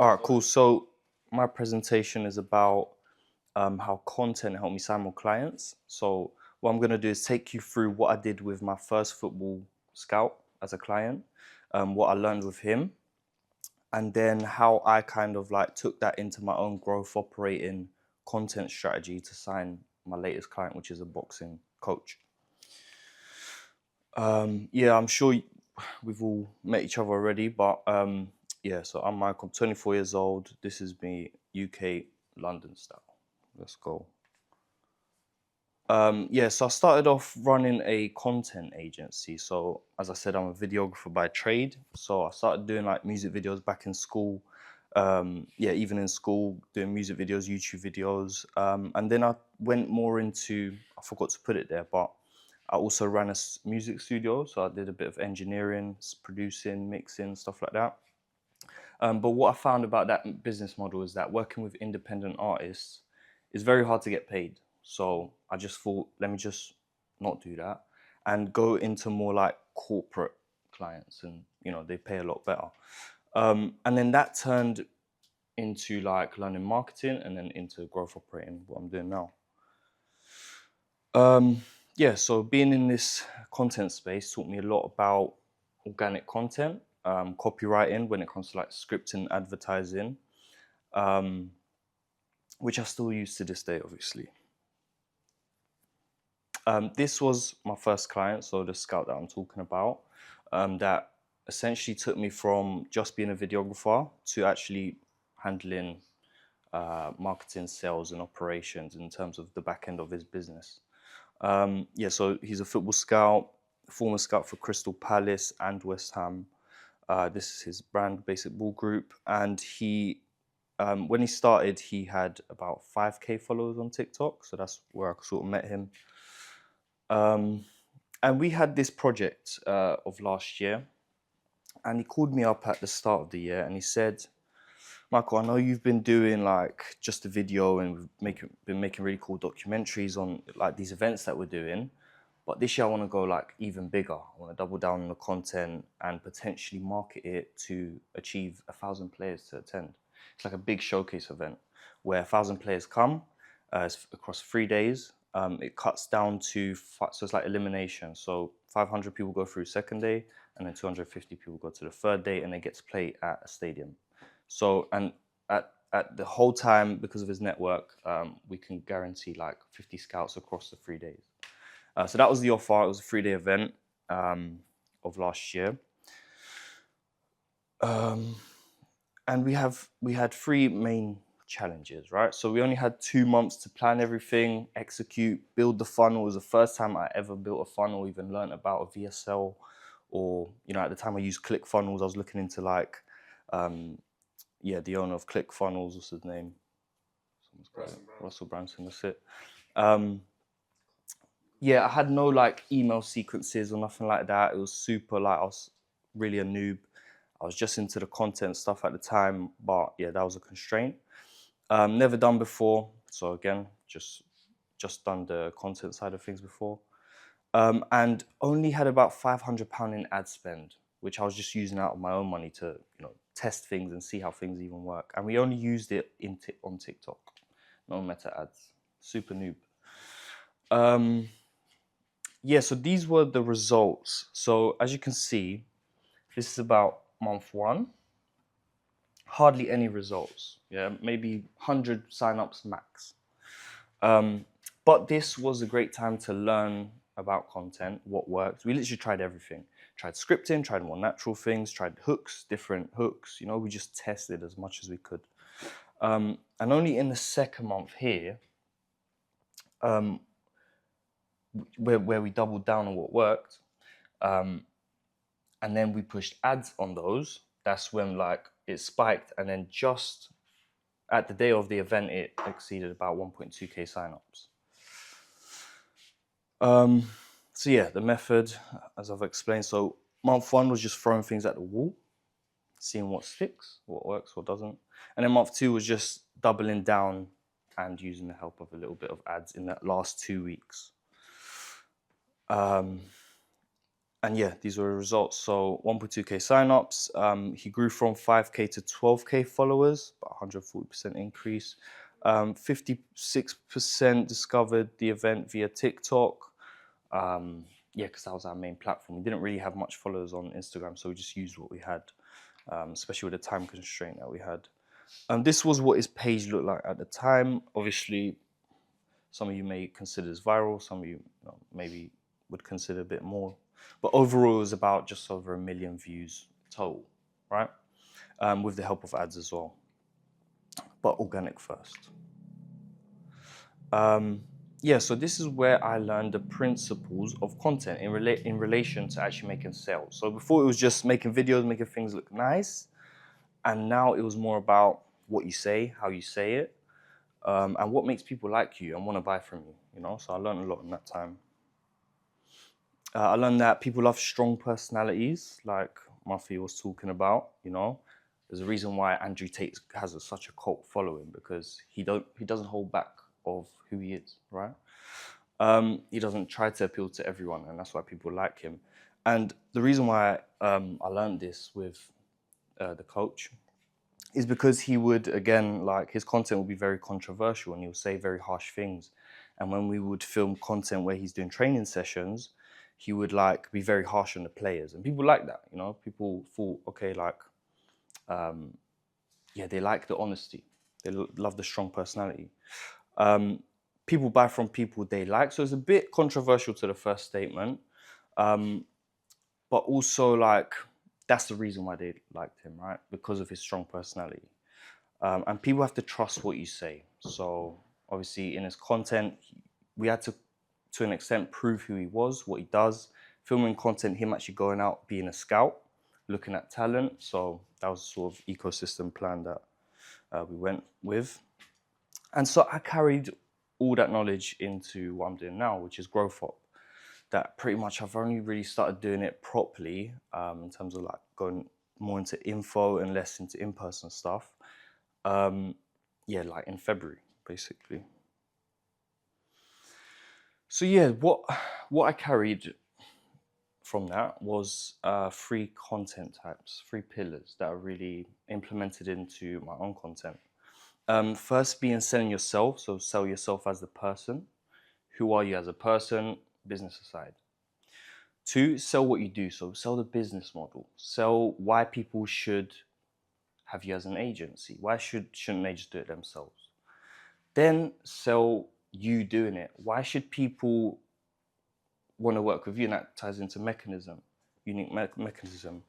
All right, cool. So my presentation is about how content helped me sign more clients. So what I'm gonna do is take you through what I did with my first football scout as a client, what I learned with him, and then how I kind of like took that into my own growth operating content strategy to sign my latest client, which is a boxing coach. Yeah, I'm sure we've all met each other already, but yeah, so I'm Michael, I'm 24 years old. This is me, UK, London style. Let's go. Yeah, so I started off running a content agency. So as I said, I'm a videographer by trade. So I started doing like music videos back in school. Yeah, even in school, doing music videos, YouTube videos. And then I went more into, I forgot to put it there, but I also ran a music studio. So I did a bit of engineering, producing, mixing, stuff like that. But what I found about that business model is that working with independent artists is very hard to get paid. So I just thought, let me just not do that and go into more like corporate clients, and they pay a lot better. And then that turned into like learning marketing and then into growth operating, what I'm doing now. Yeah, so being in this content space taught me a lot about organic content, copywriting when it comes to like scripting, advertising, um, which I still use to this day, obviously. This was my first client, so the scout that I'm talking about, that essentially took me from just being a videographer to actually handling marketing, sales, and operations in terms of the back end of his business. Yeah, so he's a football scout, former scout for Crystal Palace and West Ham. This is his brand, Basic Ball Group, and when he started, he had about 5K followers on TikTok, so that's where I sort of met him. And we had this project of last year, and he called me up at the start of the year, and he said, Michael, I know you've been doing like just a video and we've been making really cool documentaries on like these events that we're doing. But this year I want to go like even bigger. I want to double down on the content and potentially market it to achieve 1,000 players to attend. It's like a big showcase event where 1,000 players come. It's across 3 days. It cuts down to so it's like elimination. So 500 people go through second day, and then 250 people go to the third day, and they get to play at a stadium. So, and at the whole time, because of his network, we can guarantee like 50 scouts across the 3 days. So that was the offer. It was a 3-day event of last year. And we had three main challenges, right? So we only had 2 months to plan everything, execute, build the funnel. It was the first time I ever built a funnel, even learned about a VSL, or at the time I used ClickFunnels. I was looking into like yeah, the owner of ClickFunnels, what's his name? Russell Branson, that's it. Yeah, I had no like email sequences or nothing like that. It was super like I was really a noob. I was just into the content stuff at the time, but yeah, that was a constraint. Never done before, so again, just done the content side of things before, and only had about £500 in ad spend, which I was just using out of my own money to test things and see how things even work. And we only used it on TikTok, no Meta ads. Super noob. Yeah, so these were the results. So as you can see, this is about month one. Hardly any results. Yeah, maybe 100 signups max. But this was a great time to learn about content, what worked. We literally tried everything. Tried scripting, tried more natural things, tried hooks, different hooks. We just tested as much as we could. And only in the second month here, where we doubled down on what worked, and then we pushed ads on those, that's when like it spiked, and then just at the day of the event, it exceeded about 1.2K signups. So yeah, the method, as I've explained, so month one was just throwing things at the wall, seeing what sticks, what works, what doesn't. And then month two was just doubling down and using the help of a little bit of ads in that last 2 weeks. And yeah, these were the results. So 1.2K signups. He grew from 5K to 12K followers, about 140% increase. 56% discovered the event via TikTok. Yeah, because that was our main platform. We didn't really have much followers on Instagram, so we just used what we had, especially with the time constraint that we had. This was what his page looked like at the time. Obviously, some of you may consider this viral, some of you, maybe would consider a bit more. But overall, it was about just over 1 million views total, right? With the help of ads as well, but organic first. Yeah, so this is where I learned the principles of content in relation to actually making sales. So before it was just making videos, making things look nice. And now it was more about what you say, how you say it, and what makes people like you and want to buy from you, you know? So I learned a lot in that time. I learned that people love strong personalities, like Muffy was talking about, you know? There's a reason why Andrew Tate has such a cult following, because he doesn't hold back of who he is, right? He doesn't try to appeal to everyone, and that's why people like him. And the reason why I learned this with the coach is because he would, again, like his content would be very controversial and he would say very harsh things. And when we would film content where he's doing training sessions, he would like be very harsh on the players. And people like that, you know, people thought, okay, like, yeah, they like the honesty. They love the strong personality. People buy from people they like. So it's a bit controversial to the first statement. But also like, that's the reason why they liked him, right? Because of his strong personality. And people have to trust what you say. So obviously in his content, we had to an extent, prove who he was, what he does. Filming content, him actually going out, being a scout, looking at talent. So that was sort of ecosystem plan that we went with. And so I carried all that knowledge into what I'm doing now, which is GrowthOp. That pretty much I've only really started doing it properly in terms of like going more into info and less into in-person stuff. Yeah, like in February, basically. So yeah, what I carried from that was 3 content types, 3 pillars that are really implemented into my own content. First being selling yourself, so sell yourself as a person. Who are you as a person, business aside. 2, sell what you do, so sell the business model. Sell why people should have you as an agency. Why shouldn't they just do it themselves? Then sell you doing it. Why should people want to work with you? And that ties into mechanism, unique mechanism.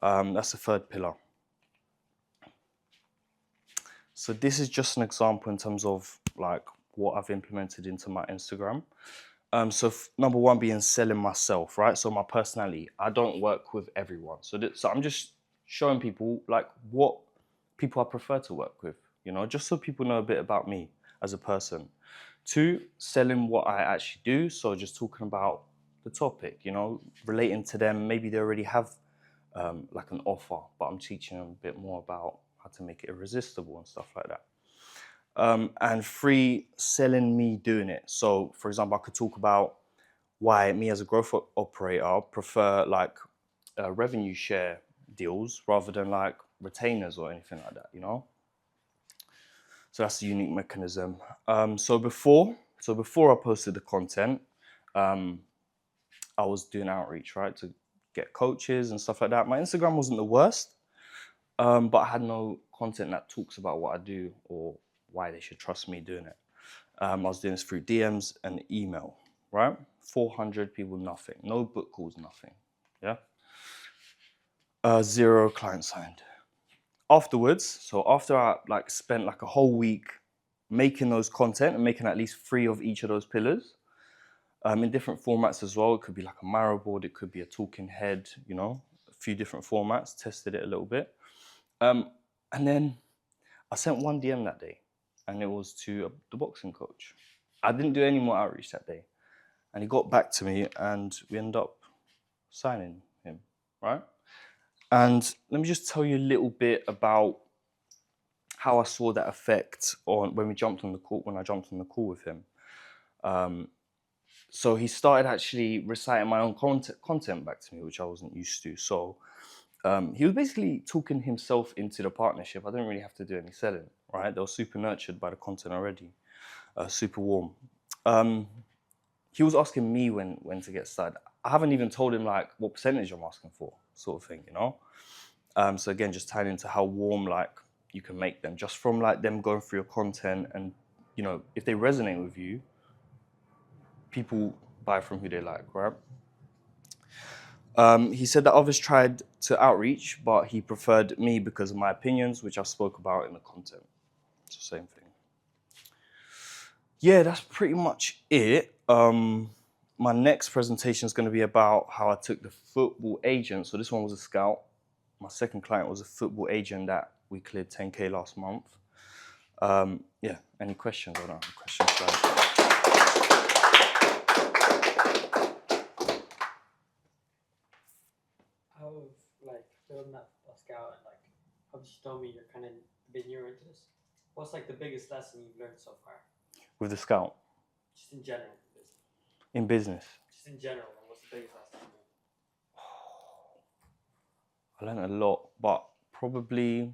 That's the 3rd pillar. So this is just an example in terms of like what I've implemented into my Instagram. So number 1 being selling myself, right? So my personality. I don't work with everyone. So I'm just showing people like what people I prefer to work with, you know, just so people know a bit about me as a person. 2, selling what I actually do. So just talking about the topic, you know, relating to them. Maybe they already have like an offer, but I'm teaching them a bit more about how to make it irresistible and stuff like that. And 3, selling me doing it. So for example, I could talk about why me as a growth operator prefer like revenue share deals rather than like retainers or anything like that, you know? So that's the unique mechanism. So before I posted the content, I was doing outreach, right, to get coaches and stuff like that. My Instagram wasn't the worst, but I had no content that talks about what I do or why they should trust me doing it. I was doing this through DMs and email, right? 400 people, nothing. No book calls, nothing. Yeah. 0 clients signed. Afterwards, so after I like spent like a whole week making those content and making at least 3 of each of those pillars, in different formats as well. It could be like a Miro board, it could be a talking head, you know, a few different formats, tested it a little bit. And then I sent 1 DM that day, and it was to the boxing coach. I didn't do any more outreach that day. And he got back to me and we ended up signing him, right? And let me just tell you a little bit about how I saw that effect on when I jumped on the call with him. so he started actually reciting my own content back to me, which I wasn't used to. So he was basically talking himself into the partnership. I didn't really have to do any selling, right? They were super nurtured by the content already, super warm. He was asking me when to get started. I haven't even told him like what percentage I'm asking for, sort of thing, you know? So again, just tying into how warm like you can make them just from like them going through your content, and you know, if they resonate with you, people buy from who they like, right? He said that others tried to outreach, but he preferred me because of my opinions, which I spoke about in the content. It's the same thing. Yeah, that's pretty much it. My next presentation is going to be about how I took the football agent. So this one was a scout. My second client was a football agent that we cleared 10K last month. Yeah, any questions? I don't have questions, guys. How have like building that scout and like obviously you told me you're kind of a bit newer into this. What's like the biggest lesson you've learned so far? With the scout? Just in general. In business? Just in general, what's the biggest lesson you learned? I learned a lot, but probably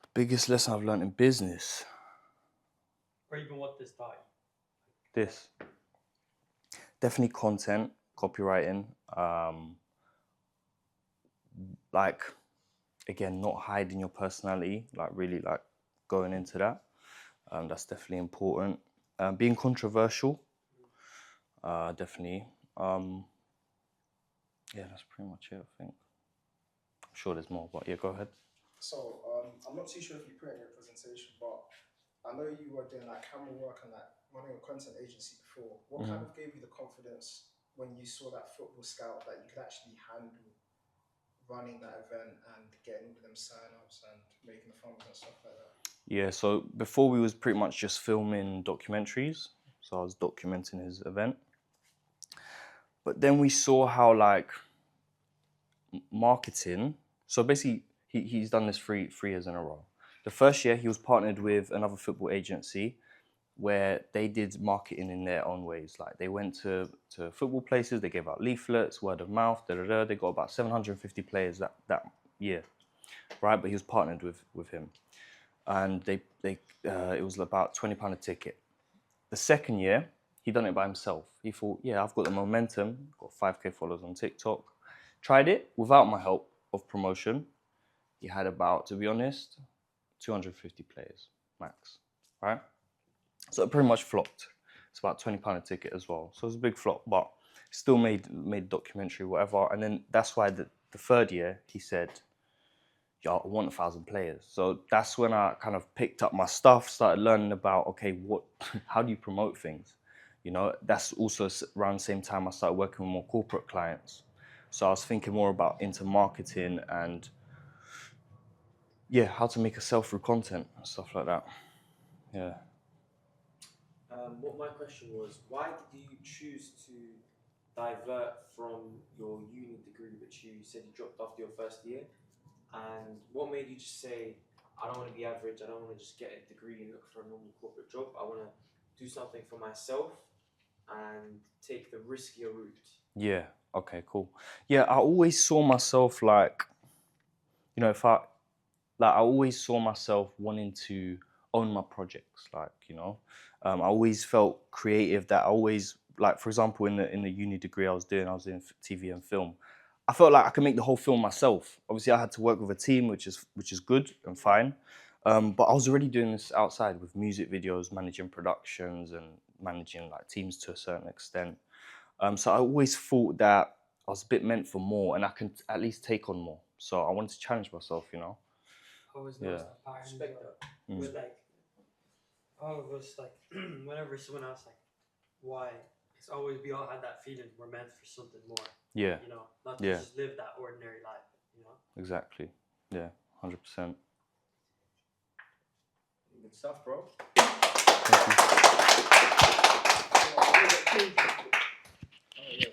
the biggest lesson I've learned in business. Or even what this taught you? This. Definitely content, copywriting. Like, again, not hiding your personality, like really like going into that. That's definitely important. Being controversial, definitely. Yeah, that's pretty much it, I think. I'm sure there's more, but yeah, go ahead. So, I'm not too sure if you put it in your presentation, but I know you were doing like camera work and like running a content agency before. What kind of gave you the confidence when you saw that football scout that you could actually handle running that event and getting all of them sign-ups and making the funds and stuff like that? Yeah, so before we was pretty much just filming documentaries. So I was documenting his event. But then we saw how like marketing, so basically he's done this three years in a row. The first year he was partnered with another football agency where they did marketing in their own ways. Like they went to football places, they gave out leaflets, word of mouth, They got about 750 players that year, right? But he was partnered with him. And it was about £20 a ticket. The second year, he done it by himself. He thought, yeah, I've got the momentum, got 5K followers on TikTok. Tried it without my help of promotion. He had about, to be honest, 250 players max, right? So it pretty much flopped. It's about £20 a ticket as well. So it was a big flop, but still made documentary, whatever. And then that's why the third year he said, yeah, I want 1,000 players. So that's when I kind of picked up my stuff, started learning about, okay, how do you promote things? You know, that's also around the same time I started working with more corporate clients. So I was thinking more about into marketing and yeah, how to make a sell through content and stuff like that. Yeah. What my question was, why did you choose to divert from your uni degree, which you said you dropped after your first year? And what made you just say, I don't want to be average, I don't want to just get a degree and look for a normal corporate job, I want to do something for myself and take the riskier route? Yeah, okay, cool. Yeah, I always saw myself like, you know, I always saw myself wanting to own my projects, like, you know. I always felt creative, that I always, like, for example, in the uni degree I was doing TV and film. I felt like I could make the whole film myself. Obviously, I had to work with a team, which is good and fine. But I was already doing this outside with music videos, managing productions and managing like teams to a certain extent. So I always thought that I was a bit meant for more, and I can at least take on more. So I wanted to challenge myself, you know. I always Yeah. noticed that pattern as well. With like, all of us, like, whenever someone asks, like, why, it's always we all had that feeling we're meant for something more. Yeah. You know, not to just live that ordinary life, you know? Exactly. Yeah, 100%. Good stuff, bro. Thank you. Oh, yeah.